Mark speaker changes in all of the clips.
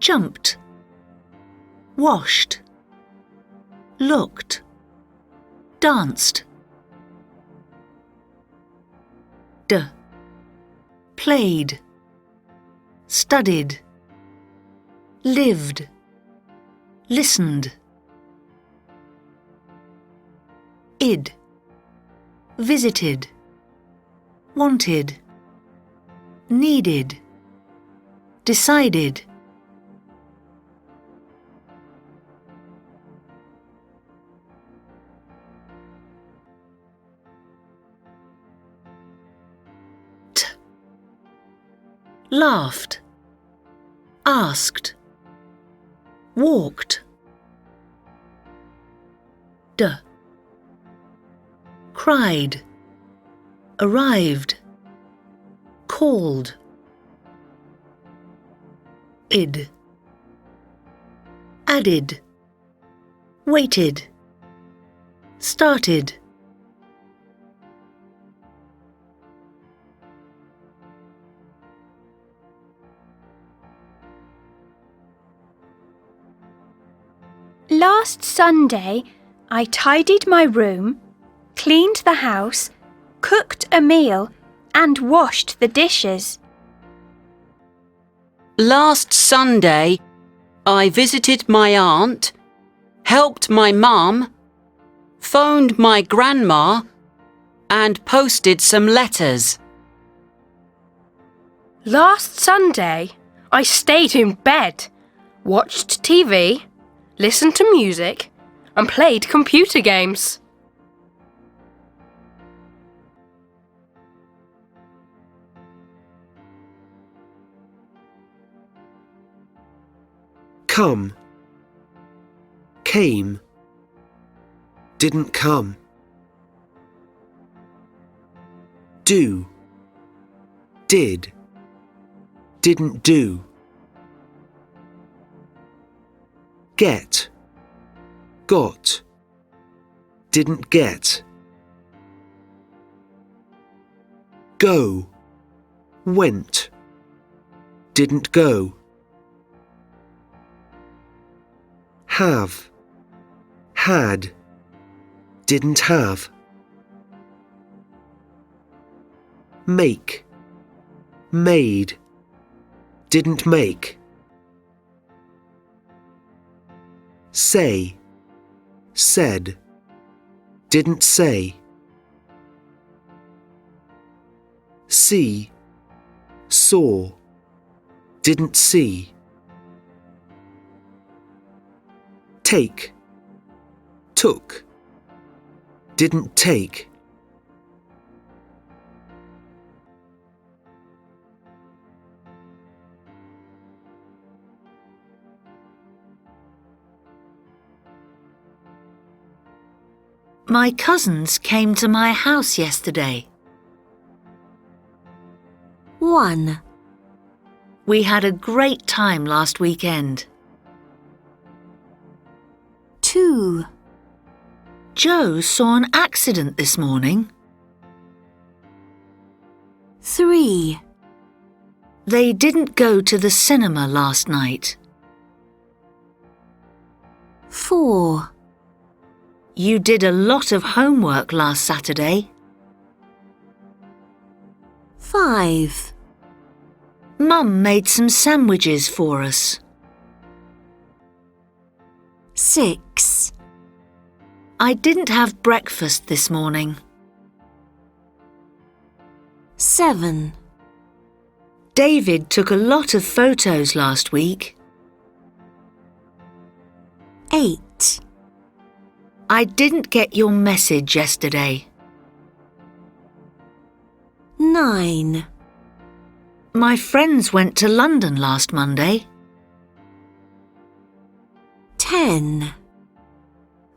Speaker 1: jumped, washed, looked, danced. Played, studied, lived, listened. Visited, wanted, needed, decided. Laughed, asked, walked. Cried, arrived, called. Added, waited, started.
Speaker 2: Last Sunday, I tidied my room, cleaned the house, cooked a meal, and washed the dishes.
Speaker 3: Last Sunday, I visited my aunt, helped my mum, phoned my grandma, and posted some letters.
Speaker 4: Last Sunday, I stayed in bed, watched TV, listened to music, and played computer games.
Speaker 5: Come, came, didn't come. Do, did, didn't do. Get, got, didn't get. Go, went, didn't go. Have, had, didn't have. Make, made, didn't make. Say, said, didn't say. See, saw, didn't see. Take, took, didn't take.
Speaker 1: My cousins came to my house yesterday.
Speaker 6: 1.
Speaker 1: We had a great time last weekend.
Speaker 6: 2.
Speaker 1: Joe saw an accident this morning.
Speaker 6: 3.
Speaker 1: They didn't go to the cinema last night.
Speaker 6: 4.
Speaker 1: You did a lot of homework last Saturday.
Speaker 6: 5.
Speaker 1: Mum made some sandwiches for us.
Speaker 6: 6.
Speaker 1: I didn't have breakfast this morning.
Speaker 6: 7.
Speaker 1: David took a lot of photos last week.
Speaker 6: 8.
Speaker 1: I didn't get your message yesterday.
Speaker 6: 9.
Speaker 1: My friends went to London last Monday.
Speaker 6: 10.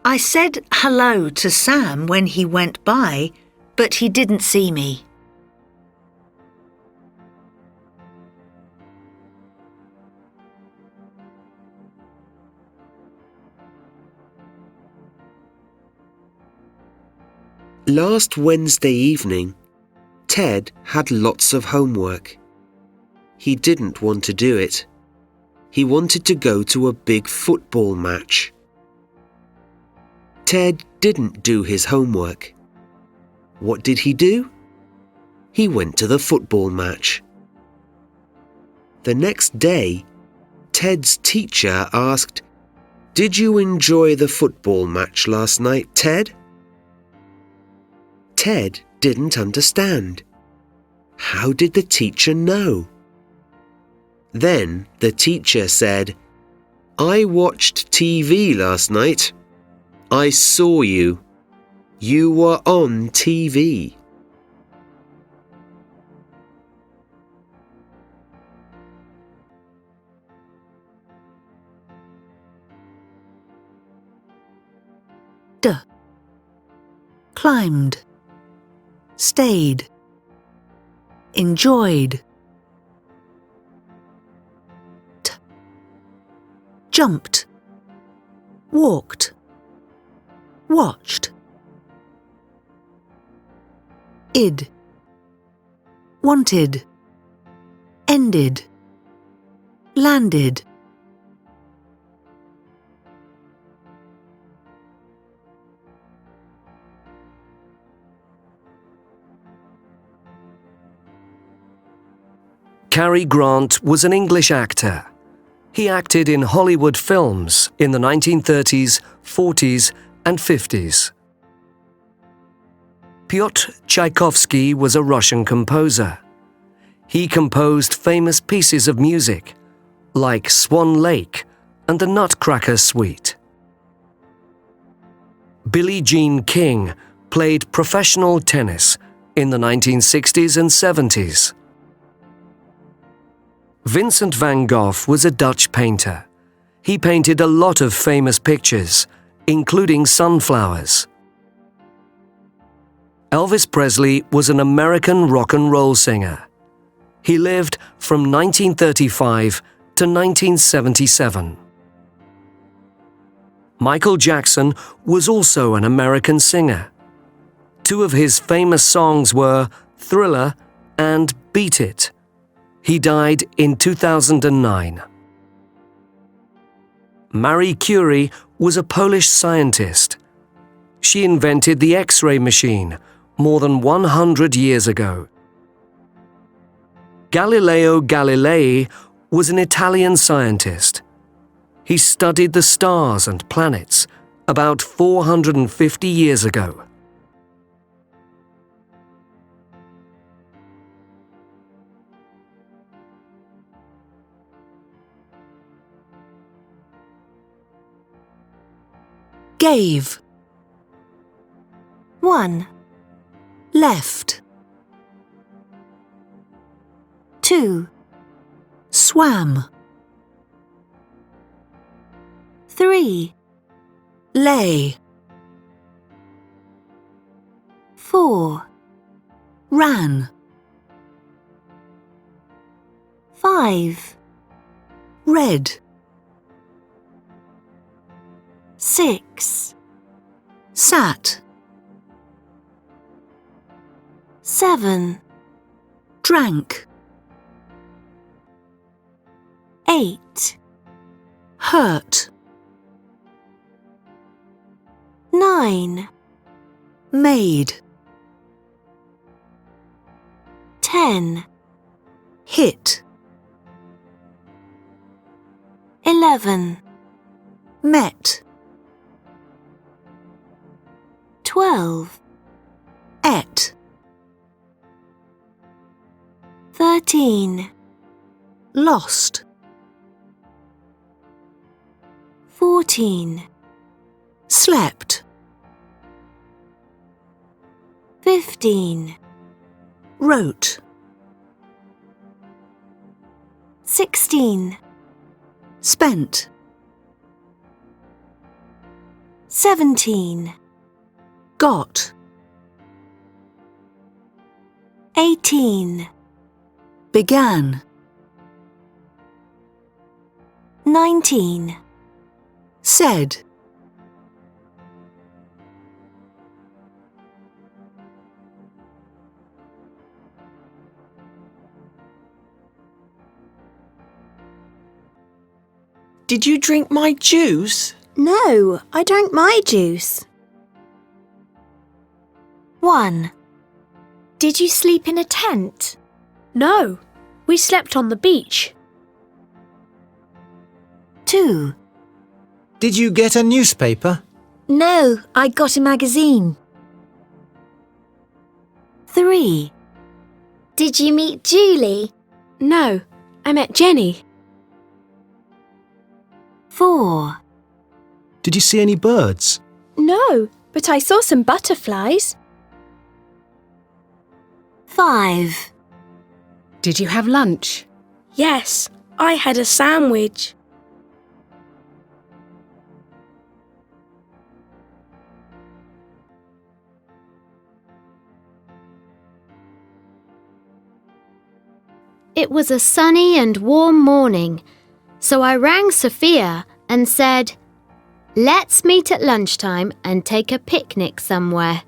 Speaker 1: I said hello to Sam when he went by, but he didn't see me.
Speaker 5: Last Wednesday evening, Ted had lots of homework. He didn't want to do it. He wanted to go to a big football match. Ted didn't do his homework. What did he do? He went to the football match. The next day, Ted's teacher asked, "Did you enjoy the football match last night, Ted?" Ted didn't understand. How did the teacher know? Then the teacher said, "I watched TV last night. I saw you. You were on TV."
Speaker 1: D. Climbed, stayed, enjoyed. T. Jumped, walked, watched. Id. Wanted, ended, landed.
Speaker 7: Cary Grant was an English actor. He acted in Hollywood films in the 1930s, 40s, and 50s. Pyotr Tchaikovsky was a Russian composer. He composed famous pieces of music, like Swan Lake and the Nutcracker Suite. Billie Jean King played professional tennis in the 1960s and 70s. Vincent van Gogh was a Dutch painter. He painted a lot of famous pictures, including sunflowers. Elvis Presley was an American rock and roll singer. He lived from 1935 to 1977. Michael Jackson was also an American singer. Two of his famous songs were Thriller and Beat It. He died in 2009. Marie Curie was a Polish scientist. She invented the X-ray machine more than 100 years ago. Galileo Galilei was an Italian scientist. He studied the stars and planets about 450 years ago.
Speaker 1: Gave,
Speaker 6: 1,
Speaker 1: left,
Speaker 6: 2,
Speaker 1: swam,
Speaker 6: 3,
Speaker 1: lay,
Speaker 6: 4,
Speaker 1: ran,
Speaker 6: 5,
Speaker 1: read,
Speaker 6: 6,
Speaker 1: sat,
Speaker 6: 7,
Speaker 1: drank,
Speaker 6: 8,
Speaker 1: hurt,
Speaker 6: 9,
Speaker 1: made,
Speaker 6: 10,
Speaker 1: hit,
Speaker 6: 11,
Speaker 1: met,
Speaker 6: 12,
Speaker 1: ate,
Speaker 6: 13,
Speaker 1: lost,
Speaker 6: 14,
Speaker 1: slept,
Speaker 6: 15,
Speaker 1: wrote,
Speaker 6: 16,
Speaker 1: spent,
Speaker 6: 17,
Speaker 1: got,
Speaker 6: 18,
Speaker 1: began,
Speaker 6: 19,
Speaker 1: said,
Speaker 8: Did you drink my juice?
Speaker 6: No, I drank my juice. 1. Did you sleep in a tent?
Speaker 4: No, we slept on the beach.
Speaker 6: 2.
Speaker 8: Did you get a newspaper?
Speaker 6: No, I got a magazine. 3. Did you meet Julie?
Speaker 4: No, I met Jenny.
Speaker 6: 4.
Speaker 8: Did you see any birds?
Speaker 2: No, but I saw some butterflies.
Speaker 6: 5.
Speaker 9: Did you have lunch?
Speaker 4: Yes, I had a sandwich.
Speaker 10: It was a sunny and warm morning, so I rang Sophia and said, "Let's meet at lunchtime and take a picnic somewhere."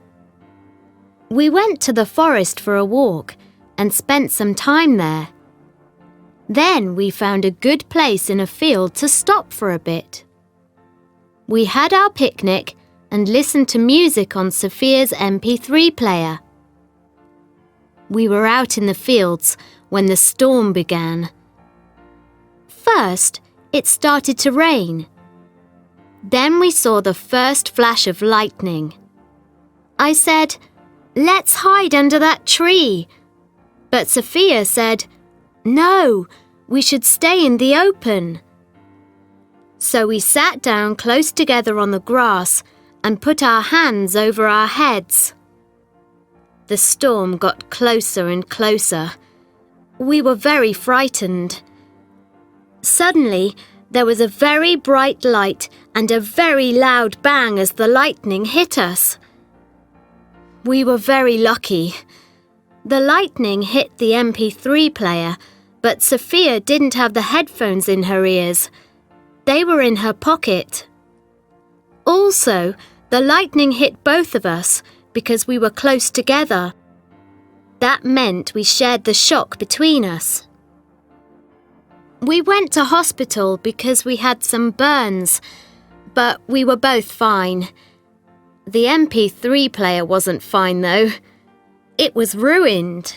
Speaker 10: We went to the forest for a walk and spent some time there. Then we found a good place in a field to stop for a bit. We had our picnic and listened to music on Sophia's MP3 player. We were out in the fields when the storm began. First, it started to rain. Then we saw the first flash of lightning. I said, "Let's hide under that tree." But Sophia said, "No, we should stay in the open." So we sat down close together on the grass and put our hands over our heads. The storm got closer and closer. We were very frightened. Suddenly, there was a very bright light and a very loud bang as the lightning hit us. We were very lucky. The lightning hit the MP3 player, but Sophia didn't have the headphones in her ears. They were in her pocket. Also, the lightning hit both of us because we were close together. That meant we shared the shock between us. We went to hospital because we had some burns, but we were both fine. The MP3 player wasn't fine though. It was ruined.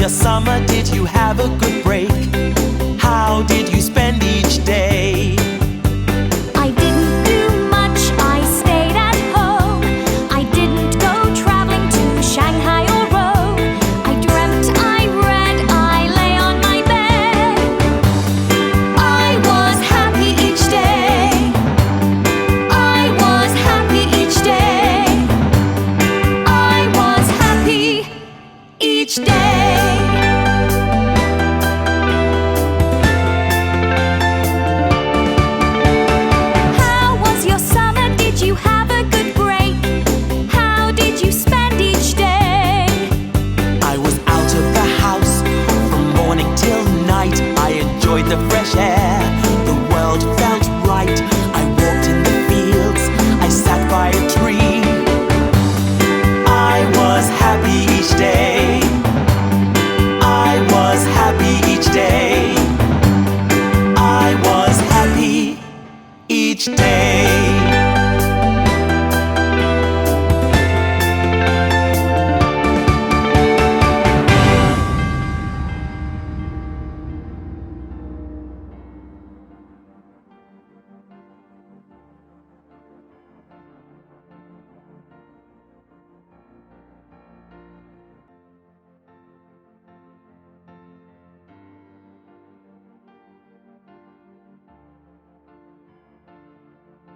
Speaker 11: Summer, did you have a good break? How did you spend each day?
Speaker 12: I didn't do much, I stayed at home. I didn't go traveling to Shanghai or Rome. I dreamt, I read, I lay on my bed. I was happy each day. I was happy each day. I was happy each day.
Speaker 11: The fresh air, the world felt right. I walked in the fields, I sat by a tree. I was happy each day.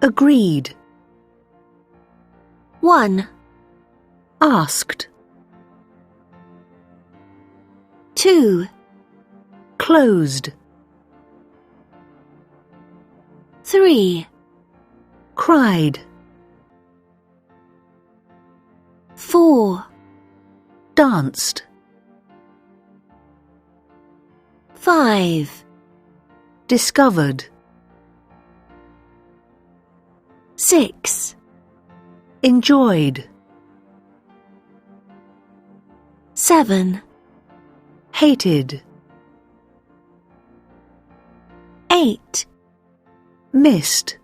Speaker 1: agreed.
Speaker 6: 1,
Speaker 1: Asked.
Speaker 6: 2,
Speaker 1: Closed.
Speaker 6: 3,
Speaker 1: Cried.
Speaker 6: 4,
Speaker 1: Danced.
Speaker 6: 5,
Speaker 1: Discovered.
Speaker 6: 6,
Speaker 1: Enjoyed.
Speaker 6: 7,
Speaker 1: Hated.
Speaker 6: 8,
Speaker 1: Missed.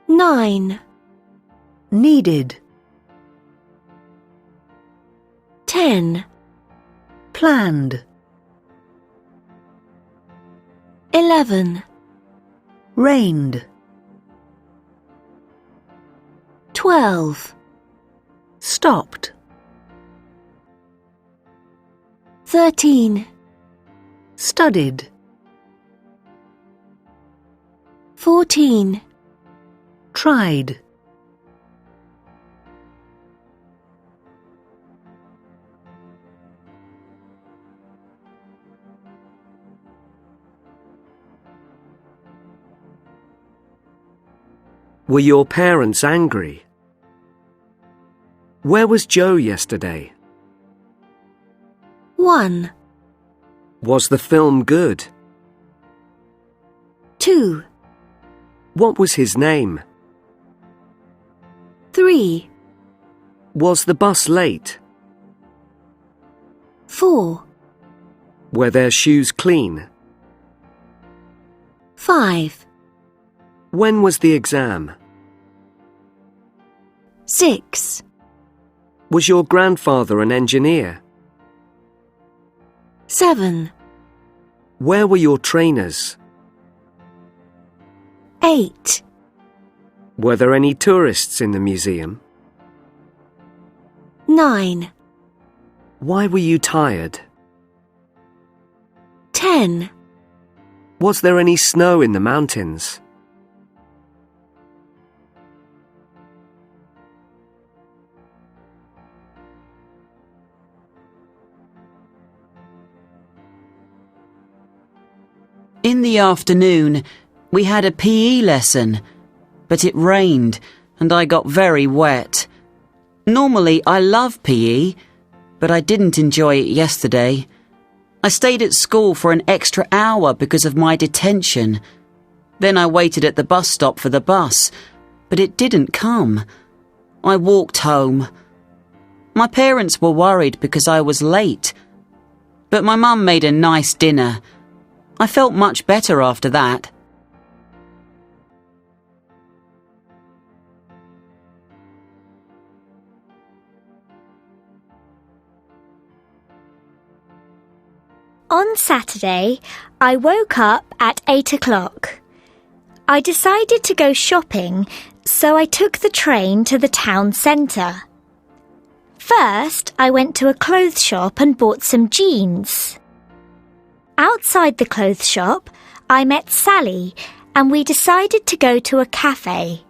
Speaker 6: 9,
Speaker 1: Needed.
Speaker 6: 10,
Speaker 1: Planned.
Speaker 6: 11,
Speaker 1: Rained.
Speaker 6: 12,
Speaker 1: Stopped.
Speaker 6: 13,
Speaker 1: Studied.
Speaker 6: 14,
Speaker 1: Tried.
Speaker 7: Were your parents angry? Where was Joe yesterday?
Speaker 6: 1,
Speaker 7: Was the film good?
Speaker 6: 2,
Speaker 7: What was his name?
Speaker 6: 3,
Speaker 7: Was the bus late?
Speaker 6: 4,
Speaker 7: Were their shoes clean?
Speaker 6: 5,
Speaker 7: When was the exam?
Speaker 6: 6,
Speaker 7: Was your grandfather an engineer?
Speaker 6: 7,
Speaker 7: Where were your trainers?
Speaker 6: 8,
Speaker 7: Were there any tourists in the museum?
Speaker 6: 9,
Speaker 7: Why were you tired?
Speaker 6: 10,
Speaker 7: Was there any snow in the mountains?
Speaker 3: In the afternoon, we had a PE lesson, but it rained and I got very wet. Normally, I love PE, but I didn't enjoy it yesterday. I stayed at school for an extra hour because of my detention. Then I waited at the bus stop for the bus, but it didn't come. I walked home. My parents were worried because I was late, but my mum made a nice dinner. I felt much better after that.
Speaker 12: On Saturday, I woke up at 8 o'clock. I decided to go shopping, so I took the train to the town centre. First, I went to a clothes shop and bought some jeans. Outside the clothes shop, I met Sally and we decided to go to a cafe.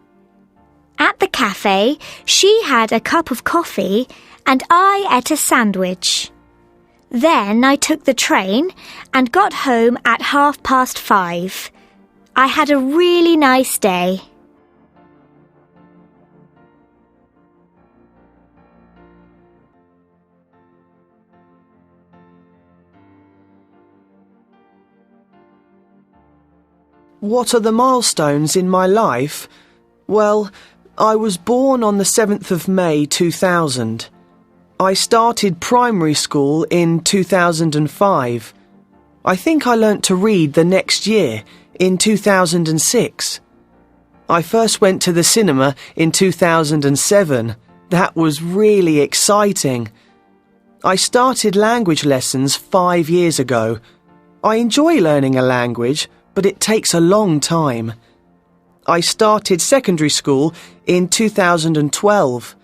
Speaker 12: At the cafe, she had a cup of coffee and I ate a sandwich. Then I took the train and got home at 5:30. I had a really nice day.
Speaker 8: What are the milestones in my life? Well, I was born on the 7th of May 2000. I started primary school in 2005. I think I learnt to read the next year, in 2006. I first went to the cinema in 2007. That was really exciting. I started language lessons 5 years ago. I enjoy learning a language, but it takes a long time. I started secondary school in 2012.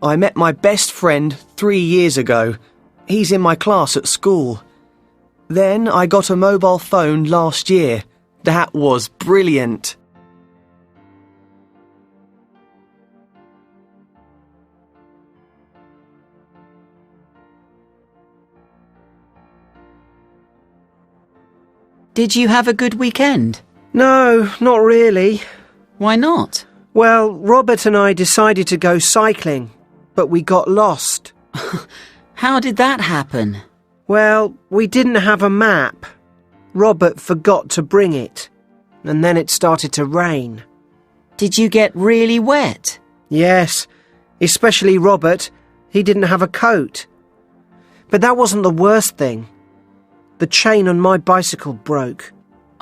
Speaker 8: I met my best friend 3 years ago. He's in my class at school. Then I got a mobile phone last year. That was brilliant.
Speaker 3: Did you have a good weekend?
Speaker 13: No, not really.
Speaker 3: Why not?
Speaker 13: Well, Robert and I decided to go cycling, but we got lost.
Speaker 3: How did that happen?
Speaker 13: Well, we didn't have a map. Robert forgot to bring it, and then it started to rain.
Speaker 3: Did you get really wet?
Speaker 13: Yes, especially Robert. He didn't have a coat. But that wasn't the worst thing. The chain on my bicycle broke.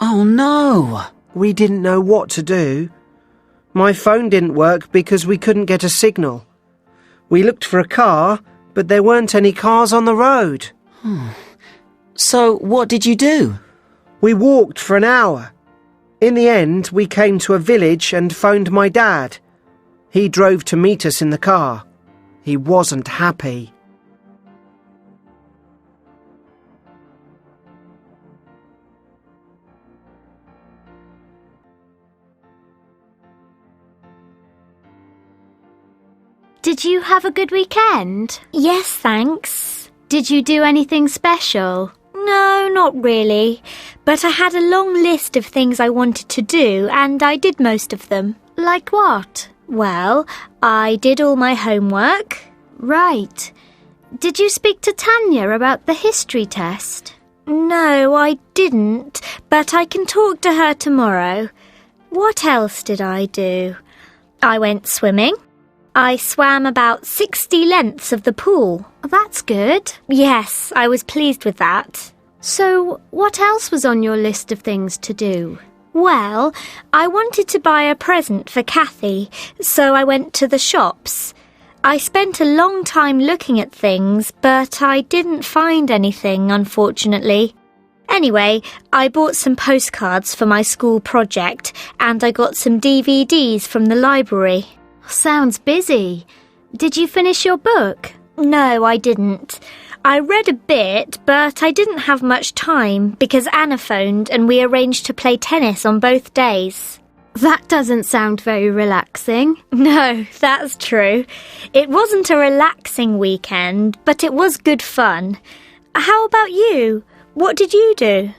Speaker 3: Oh no!
Speaker 13: We didn't know what to do. My phone didn't work because we couldn't get a signal. We looked for a car, but there weren't any cars on the road.
Speaker 3: So what did you do?
Speaker 13: We walked for an hour. In the end, we came to a village and phoned my dad. He drove to meet us in the car. He wasn't happy.
Speaker 10: Did you have a good weekend?
Speaker 6: Yes, thanks.
Speaker 10: Did you do anything special?
Speaker 6: No, not really. But I had a long list of things I wanted to do, and I did most of them.
Speaker 10: Like what?
Speaker 6: Well, I did all my homework.
Speaker 10: Right. Did you speak to Tanya about the history test?
Speaker 6: No, I didn't, but I can talk to her tomorrow. What else did I do? I went swimming. I swam about 60 lengths of the pool.
Speaker 10: That's good.
Speaker 6: Yes, I was pleased with that.
Speaker 10: So, what else was on your list of things to do?
Speaker 6: Well, I wanted to buy a present for Kathy, so I went to the shops. I spent a long time looking at things, but I didn't find anything, unfortunately. Anyway, I bought some postcards for my school project, and I got some DVDs from the library.
Speaker 10: Sounds busy. Did you finish your book?
Speaker 6: No, I didn't. I read a bit, but I didn't have much time because Anna phoned and we arranged to play tennis on both days.
Speaker 10: That doesn't sound very relaxing.
Speaker 6: No, that's true. It wasn't a relaxing weekend, but it was good fun. How about you? What did you do?